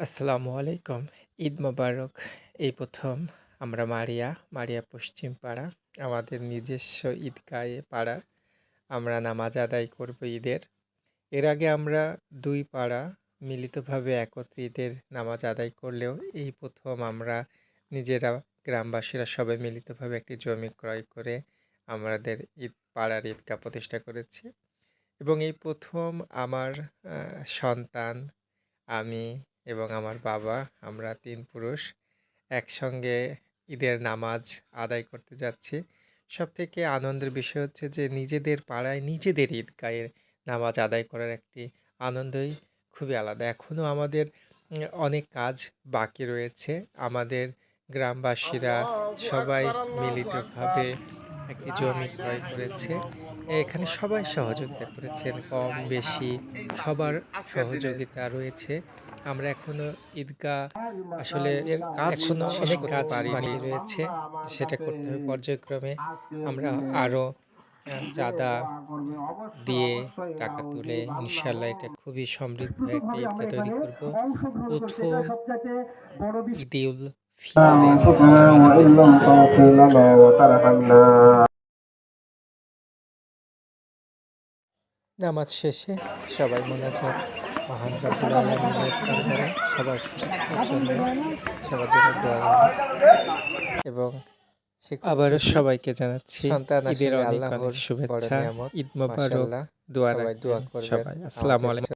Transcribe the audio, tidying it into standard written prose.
আসসালামু আলাইকুম। ঈদ মোবারক। এই ১ম আমরা মারিয়া পশ্চিম পাড়া, আমাদের নিজস্ব ঈদগাহে পাড়া আমরা নামাজ আদায় করব ঈদের। এর আগে আমরা ২ পাড়া মিলিতভাবে একত্রে ঈদের নামাজ আদায় করলেও এই ১ম আমরা নিজেরা গ্রামবাসীরা সবাই মিলিতভাবে একটি জমি ক্রয় করে আমাদের পাড়ার ঈদগাহ প্রতিষ্ঠা করেছি এবং এই ১ম আমার সন্তান, আমি এবং আমার বাবা, আমরা ৩ পুরুষ একসঙ্গে ঈদের নামাজ আদায় করতে যাচ্ছি। সবথেকে আনন্দের বিষয় হচ্ছে যে নিজেদের পাড়ায় নিজেদের ঈদগাহে নামাজ আদায় করার একটি আনন্দই খুবই আলাদা। এখনও আমাদের অনেক কাজ বাকি রয়েছে। আমাদের গ্রামবাসীরা সবাই মিলিতভাবে একটি জমি ক্রয় করেছে। এখানে সবাই সহযোগিতা করেছেন, কম বেশি সবার সহযোগিতা রয়েছে। আমরা এখনো ঈদগাহ আসলে এখনো অনেক কাজ বাকি রয়েছে। সেটা করতে হবে পর্যায়ক্রমে। আমরা আরও চাঁদা দিয়ে টাকা তুলে ইনশাআল্লাহ এটা খুবই সমৃদ্ধ একটা ঈদগাহ তৈরি করব। ১ম ঈদুল ফিতরের নামাজ আদায় করছি আলহামদুলিল্লাহ। নামাজ শেষে সবাই মোনাজাত, মহান রব্বুল আলামিনের প্রাণ দ্বারা সবার সুস্থতার জন্য, সবার জন্য দোয়া রইল এবং আবারও সবাইকে জানাচ্ছি ঈদের অনেক অনেক শুভেচ্ছা। ঈদ মোবারক। দোয়া রাখবেন সবাই। আসসালামু আলাইকুম।